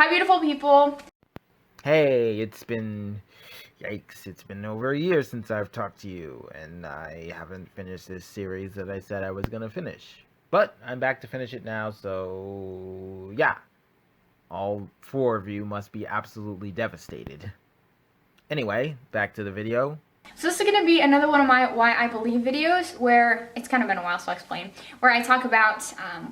Hi, beautiful people. Hey, yikes, it's been over a year since I've talked to you, and I haven't finished this series that I said I was gonna finish. But I'm back to finish it now, so yeah. All four of you must be absolutely devastated. Anyway, back to the video. So this is going to be another one of my Why I Believe videos where it's kind of been a while, so I'll explain. Where I talk about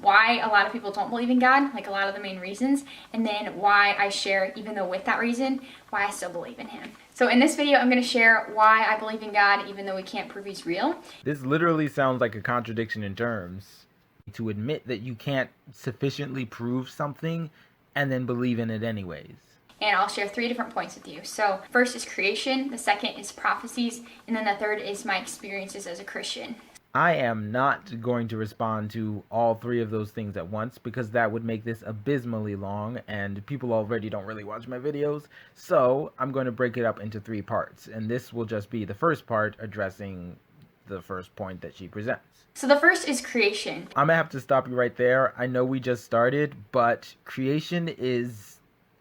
why a lot of people don't believe in God, like a lot of the main reasons, and then why I share, even though with that reason, why I still believe in Him. So in this video, I'm going to share why I believe in God, even though we can't prove He's real. This literally sounds like a contradiction in terms. To admit that you can't sufficiently prove something and then believe in it anyways. And I'll share 3 different points with you. So first is creation, the second is prophecies, and then the third is my experiences as a Christian. I am not going to respond to all 3 of those things at once because that would make this abysmally long and people already don't really watch my videos. So I'm going to break it up into 3 parts, and this will just be the first part addressing the first point that she presents. So the first is creation. I'm gonna have to stop you right there. I know we just started, but creation is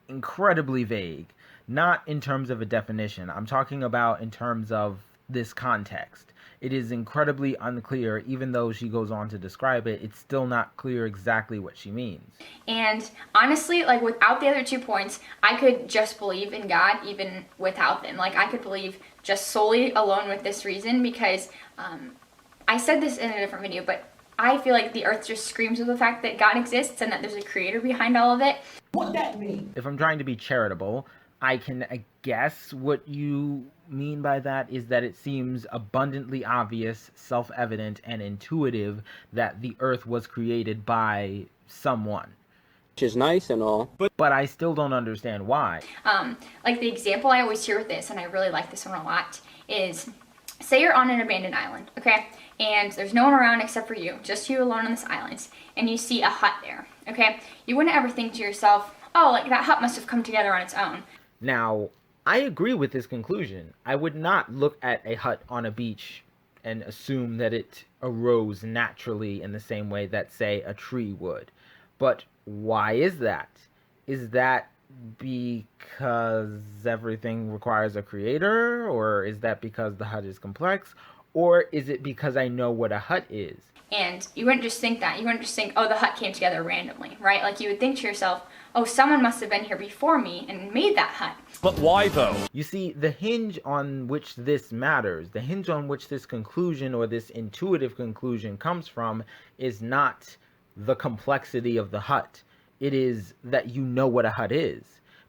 incredibly vague. Not in terms of a definition. I'm talking about in terms of this context. It is incredibly unclear. Even though she goes on to describe it, it's still not clear exactly what she means. And honestly, like without the other 2 points, I could just believe in God even without them. Like I could believe just solely alone with this reason because I said this in a different video, but I feel like the earth just screams with the fact that God exists and that there's a creator behind all of it. What that mean? If I'm trying to be charitable, I guess what you mean by that is that it seems abundantly obvious, self-evident, and intuitive that the earth was created by someone. Which is nice and all. But I still don't understand why. Like the example I always hear with this, and I really like this one a lot, is say you're on an abandoned island, okay? And there's no one around except for you, just you alone on this island, and you see a hut there, okay? You wouldn't ever think to yourself, oh, like that hut must have come together on its own. Now, I agree with this conclusion. I would not look at a hut on a beach and assume that it arose naturally in the same way that, say, a tree would. But why is that? Is that because everything requires a creator? Or is that because the hut is complex? Or is it because I know what a hut is? And you wouldn't just think that. You wouldn't just think, oh, the hut came together randomly, right? Like you would think to yourself, oh, someone must have been here before me and made that hut. But why though? You see, the hinge on which this matters, the hinge on which this conclusion or this intuitive conclusion comes from is not the complexity of the hut. It is that you know what a hut is.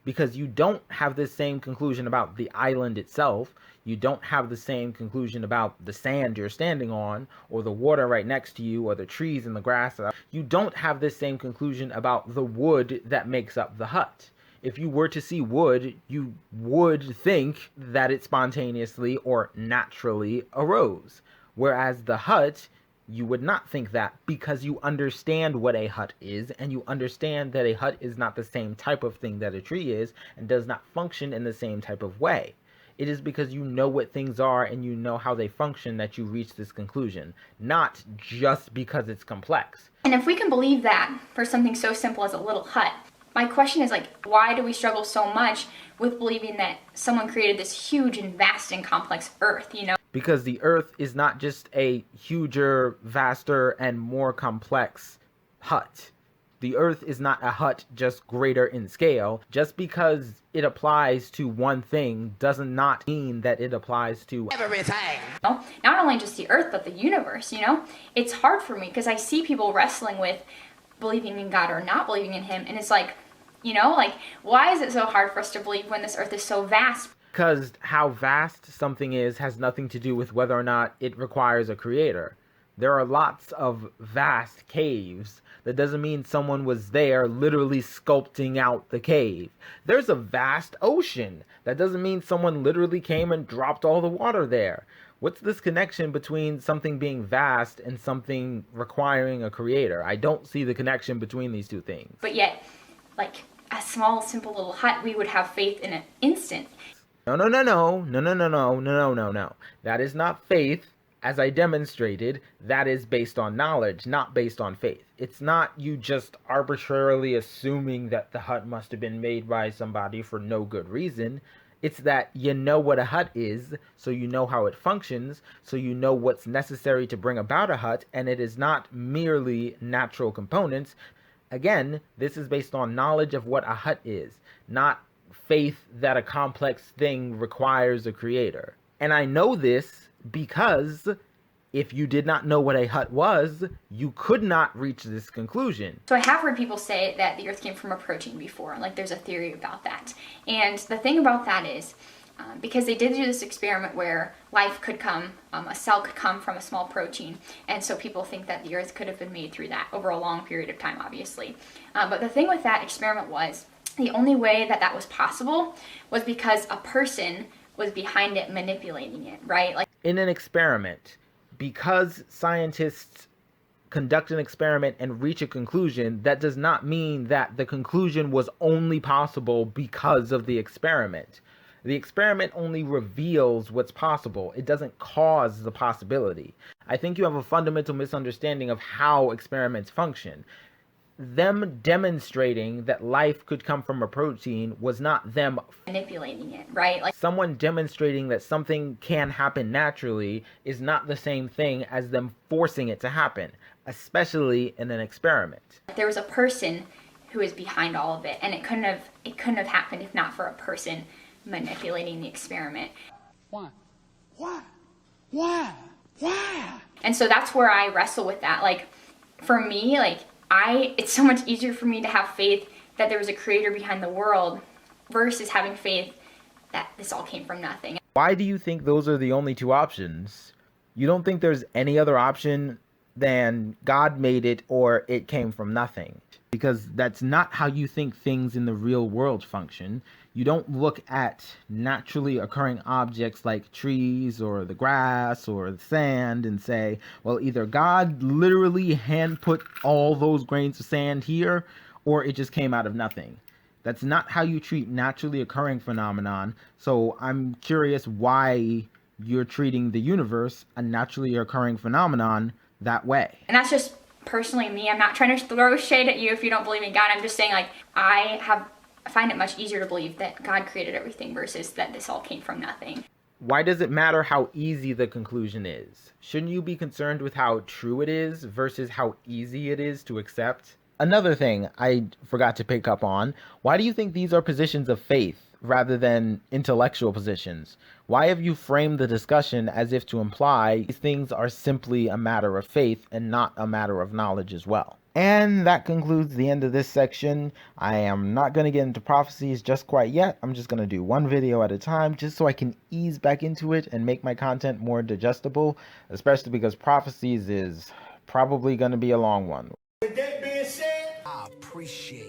Because you don't have the same conclusion about the island itself. You don't have the same conclusion about the sand you're standing on, or the water right next to you, or the trees and the grass. You don't have the same conclusion about the wood that makes up the hut. If you were to see wood, you would think that it spontaneously or naturally arose. Whereas the hut, you would not think that because you understand what a hut is, and you understand that a hut is not the same type of thing that a tree is and does not function in the same type of way. It is because you know what things are and you know how they function that you reach this conclusion, not just because it's complex. And if we can believe that for something so simple as a little hut, my question is like, why do we struggle so much with believing that someone created this huge and vast and complex earth, you know? Because the earth is not just a huger, vaster, and more complex hut. The earth is not a hut just greater in scale. Just because it applies to one thing does not mean that it applies to Everything. You know? Not only just the earth, but the universe, you know? It's hard for me because I see people wrestling with believing in God or not believing in Him. And it's like, you know, like, why is it so hard for us to believe when this earth is so vast? Because how vast something is has nothing to do with whether or not it requires a creator. There are lots of vast caves. That doesn't mean someone was there literally sculpting out the cave. There's a vast ocean. That doesn't mean someone literally came and dropped all the water there. What's this connection between something being vast and something requiring a creator? I don't see the connection between these 2 things. But yet, like, a small, simple little hut, we would have faith in an instant. No. That is not faith. As I demonstrated, that is based on knowledge, not based on faith. It's not you just arbitrarily assuming that the hut must have been made by somebody for no good reason. It's that you know what a hut is, so you know how it functions, so you know what's necessary to bring about a hut, and it is not merely natural components. Again, this is based on knowledge of what a hut is, not faith that a complex thing requires a creator. And I know this because if you did not know what a hut was, you could not reach this conclusion. So I have heard people say that the earth came from a protein before, like there's a theory about that. And the thing about that is, because they did do this experiment where life could come, a cell could come from a small protein, and so people think that the earth could have been made through that over a long period of time, obviously. But the thing with that experiment was, the only way that that was possible was because a person was behind it manipulating it, right? Like in an experiment, because scientists conduct an experiment and reach a conclusion, that does not mean that the conclusion was only possible because of the experiment. The experiment only reveals what's possible. It doesn't cause the possibility. I think you have a fundamental misunderstanding of how experiments function. Them demonstrating that life could come from a protein was not them manipulating it, right? Like someone demonstrating that something can happen naturally is not the same thing as them forcing it to happen, especially in an experiment. There was a person who is behind all of it, and it couldn't have happened if not for a person manipulating the experiment. Why? And so that's where I wrestle with that. Like for me, like it's so much easier for me to have faith that there was a creator behind the world versus having faith that this all came from nothing. Why do you think those are the only two options? You don't think there's any other option than God made it or it came from nothing? Because that's not how you think things in the real world function. You don't look at naturally occurring objects like trees or the grass or the sand and say, well, either God literally hand put all those grains of sand here or it just came out of nothing. That's not how you treat naturally occurring phenomenon. So I'm curious why you're treating the universe, a naturally occurring phenomenon, that way. And that's just personally me. I'm not trying to throw shade at you if you don't believe in God. I'm just saying, like, I find it much easier to believe that God created everything versus that this all came from nothing. Why does it matter how easy the conclusion is? Shouldn't you be concerned with how true it is versus how easy it is to accept? Another thing I forgot to pick up on, why do you think these are positions of faith rather than intellectual positions? Why have you framed the discussion as if to imply these things are simply a matter of faith and not a matter of knowledge as well? And that concludes the end of this section. I am not going to get into prophecies just quite yet. I'm just going to do one video at a time just so I can ease back into it and make my content more digestible, especially because prophecies is probably going to be a long one. With that being said, I appreciate